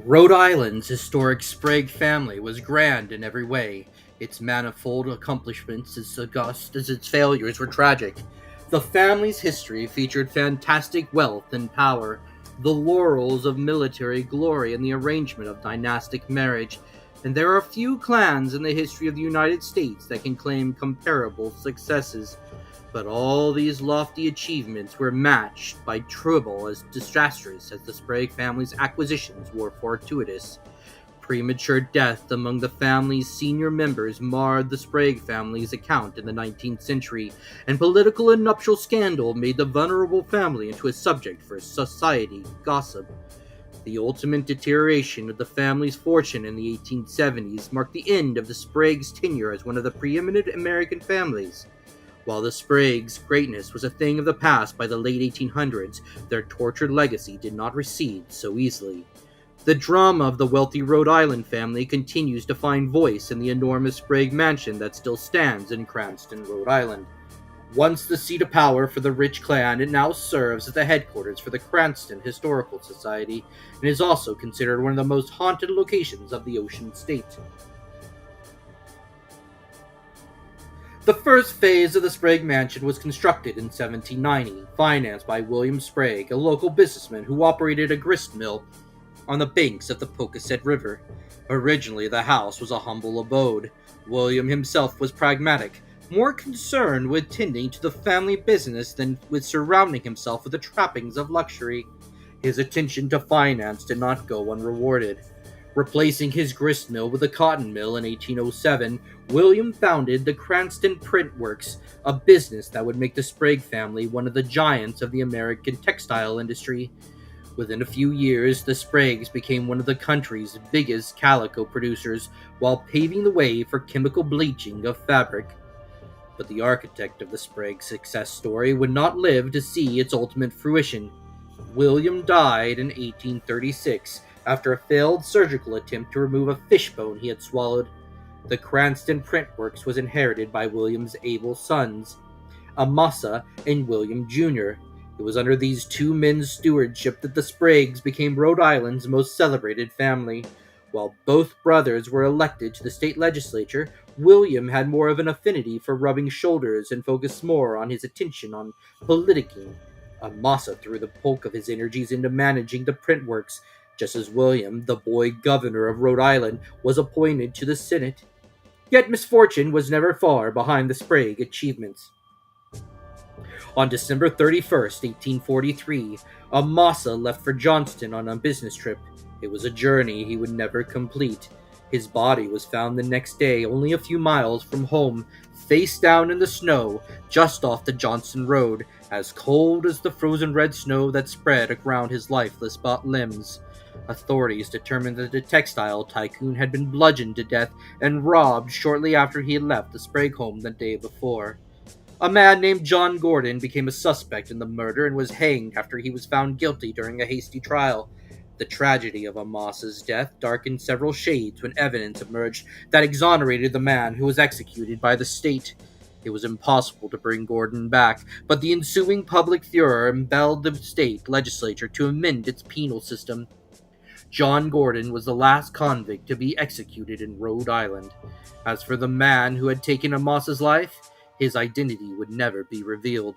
Rhode Island's historic Sprague family was grand in every way. Its manifold accomplishments, as august as its failures, were tragic. The family's history featured fantastic wealth and power, the laurels of military glory, and the arrangement of dynastic marriage. And there are few clans in the history of the United States that can claim comparable successes. But all these lofty achievements were matched by trouble as disastrous as the Sprague family's acquisitions were fortuitous. Premature death among the family's senior members marred the Sprague family's account in the 19th century, and political and nuptial scandal made the venerable family into a subject for society gossip. The ultimate deterioration of the family's fortune in the 1870s marked the end of the Spragues' tenure as one of the preeminent American families. While the Spragues' greatness was a thing of the past by the late 1800s, their tortured legacy did not recede so easily. The drama of the wealthy Rhode Island family continues to find voice in the enormous Sprague Mansion that still stands in Cranston, Rhode Island. Once the seat of power for the rich clan, it now serves as the headquarters for the Cranston Historical Society and is also considered one of the most haunted locations of the Ocean State. The first phase of the Sprague Mansion was constructed in 1790, financed by William Sprague, a local businessman who operated a grist mill on the banks of the Pocasset River. Originally, the house was a humble abode. William himself was pragmatic, more concerned with tending to the family business than with surrounding himself with the trappings of luxury. His attention to finance did not go unrewarded. Replacing his grist mill with a cotton mill in 1807, William founded the Cranston Print Works, a business that would make the Sprague family one of the giants of the American textile industry. Within a few years, the Spragues became one of the country's biggest calico producers, while paving the way for chemical bleaching of fabric. But the architect of the Sprague success story would not live to see its ultimate fruition. William died in 1836 after a failed surgical attempt to remove a fishbone he had swallowed. The Cranston Print Works was inherited by William's able sons, Amasa and William Jr. It was under these two men's stewardship that the Spragues became Rhode Island's most celebrated family. While both brothers were elected to the state legislature, William had more of an affinity for rubbing shoulders and focused more on his attention on politicking. Amasa threw the bulk of his energies into managing the print works, just as William, the boy governor of Rhode Island, was appointed to the Senate. Yet misfortune was never far behind the Sprague achievements. On December 31st, 1843, Amasa left for Johnston on a business trip. It was a journey he would never complete. His body was found the next day, only a few miles from home, face down in the snow, just off the Johnston Road, as cold as the frozen red snow that spread around his lifeless limbs. Authorities determined that the textile tycoon had been bludgeoned to death and robbed shortly after he had left the Sprague home the day before. A man named John Gordon became a suspect in the murder and was hanged after he was found guilty during a hasty trial. The tragedy of Amasa's death darkened several shades when evidence emerged that exonerated the man who was executed by the state. It was impossible to bring Gordon back, but the ensuing public furor impelled the state legislature to amend its penal system. John Gordon was the last convict to be executed in Rhode Island. As for the man who had taken Amasa's life, his identity would never be revealed.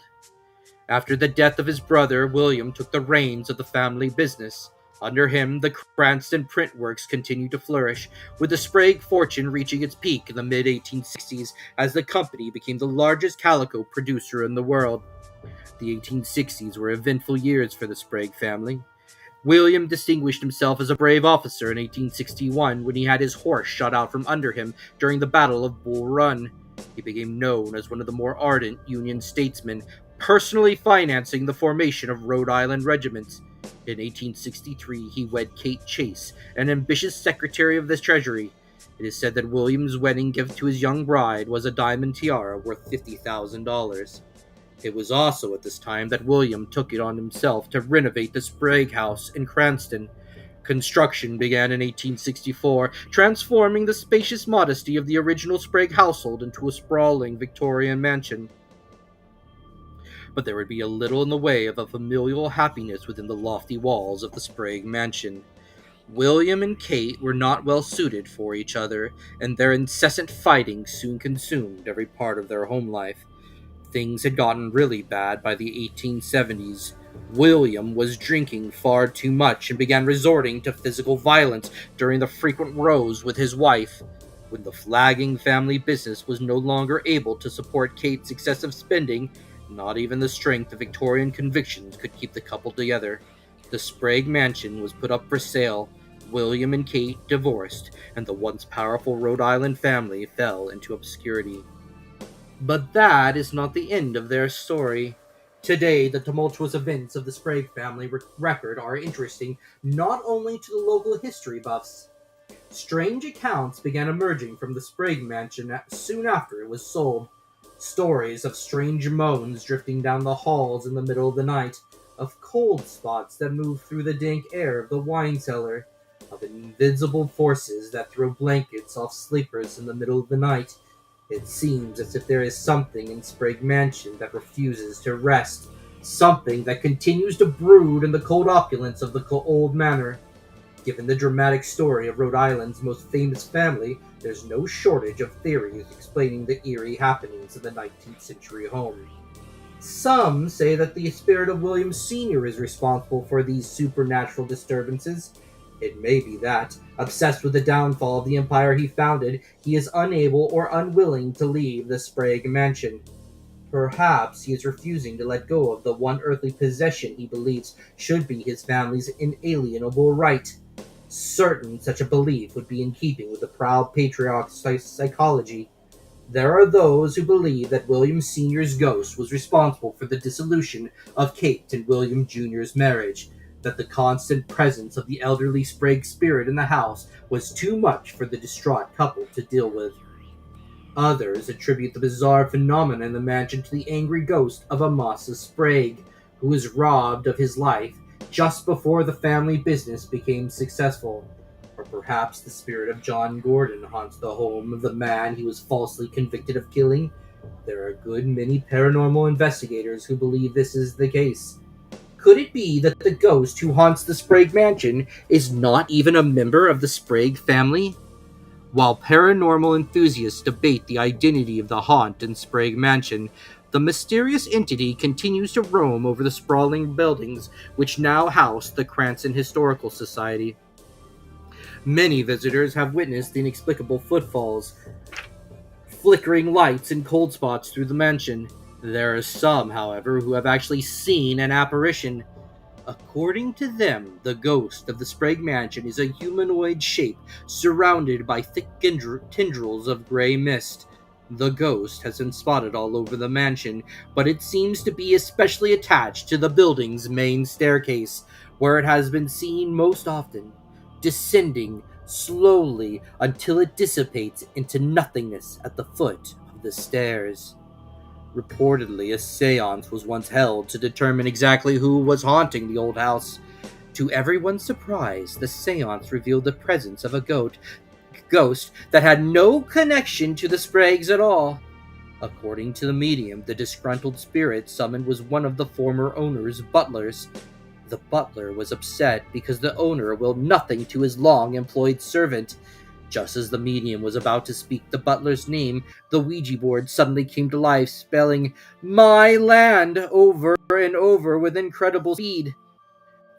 After the death of his brother, William took the reins of the family business. Under him, the Cranston Print Works continued to flourish, with the Sprague fortune reaching its peak in the mid-1860s as the company became the largest calico producer in the world. The 1860s were eventful years for the Sprague family. William distinguished himself as a brave officer in 1861 when he had his horse shot out from under him during the Battle of Bull Run. He became known as one of the more ardent Union statesmen, personally financing the formation of Rhode Island regiments. In 1863, he wed Kate Chase, an ambitious Secretary of the Treasury. It is said that William's wedding gift to his young bride was a diamond tiara worth $50,000. It was also at this time that William took it on himself to renovate the Sprague House in Cranston. Construction began in 1864, transforming the spacious modesty of the original Sprague household into a sprawling Victorian mansion. But there would be little in the way of a familial happiness within the lofty walls of the Sprague Mansion. William and Kate were not well suited for each other, and their incessant fighting soon consumed every part of their home life. Things had gotten really bad by the 1870s. William was drinking far too much and began resorting to physical violence during the frequent rows with his wife. When the flagging family business was no longer able to support Kate's excessive spending, not even the strength of Victorian convictions could keep the couple together. The Sprague Mansion was put up for sale. William and Kate divorced, and the once powerful Rhode Island family fell into obscurity. But that is not the end of their story. Today, the tumultuous events of the Sprague family record are interesting not only to the local history buffs. Strange accounts began emerging from the Sprague mansion soon after it was sold. Stories of strange moans drifting down the halls in the middle of the night, of cold spots that move through the dank air of the wine cellar, of invisible forces that throw blankets off sleepers in the middle of the night. It seems as if there is something in Sprague Mansion that refuses to rest, something that continues to brood in the cold opulence of the old manor. Given the dramatic story of Rhode Island's most famous family, there's no shortage of theories explaining the eerie happenings of the 19th century home. Some say that the spirit of William Sr. is responsible for these supernatural disturbances. It may be that, obsessed with the downfall of the empire he founded, he is unable or unwilling to leave the Sprague mansion. Perhaps he is refusing to let go of the one earthly possession he believes should be his family's inalienable right. Certain such a belief would be in keeping with the proud patriarch's psychology. There are those who believe that William Sr.'s ghost was responsible for the dissolution of Kate and William Jr.'s marriage, that the constant presence of the elderly Sprague spirit in the house was too much for the distraught couple to deal with. Others attribute the bizarre phenomena in the mansion to the angry ghost of Amasa Sprague, who was robbed of his life just before the family business became successful. Or perhaps the spirit of John Gordon haunts the home of the man he was falsely convicted of killing. There are a good many paranormal investigators who believe this is the case. Could it be that the ghost who haunts the Sprague mansion is not even a member of the Sprague family? While paranormal enthusiasts debate the identity of the haunt in Sprague Mansion, the mysterious entity continues to roam over the sprawling buildings which now house the Cranston Historical Society. Many visitors have witnessed the inexplicable footfalls, flickering lights, and cold spots through the mansion. There are some, however, who have actually seen an apparition. According to them, the ghost of the Sprague Mansion is a humanoid shape surrounded by thick tendrils of gray mist. The ghost has been spotted all over the mansion, but it seems to be especially attached to the building's main staircase, where it has been seen most often, descending slowly until it dissipates into nothingness at the foot of the stairs. Reportedly, a seance was once held to determine exactly who was haunting the old house. To everyone's surprise, the seance revealed the presence of a ghost that had no connection to the Spragues at all. According to the medium, the disgruntled spirit summoned was one of the former owner's butlers. The butler was upset because the owner willed nothing to his long-employed servant. Just as the medium was about to speak the butler's name, the Ouija board suddenly came to life, spelling "My land" over and over with incredible speed.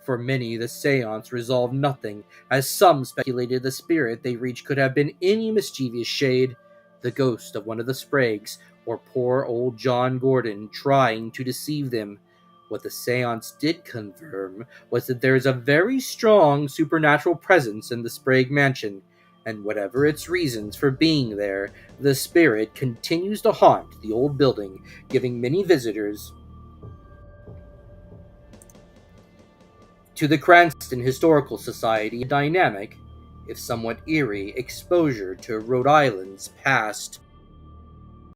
For many, the seance resolved nothing, as some speculated the spirit they reached could have been any mischievous shade, the ghost of one of the Spragues, or poor old John Gordon, trying to deceive them. What the seance did confirm was that there is a very strong supernatural presence in the Sprague mansion, and whatever its reasons for being there, the spirit continues to haunt the old building, giving many visitors to the Cranston Historical Society a dynamic, if somewhat eerie, exposure to Rhode Island's past.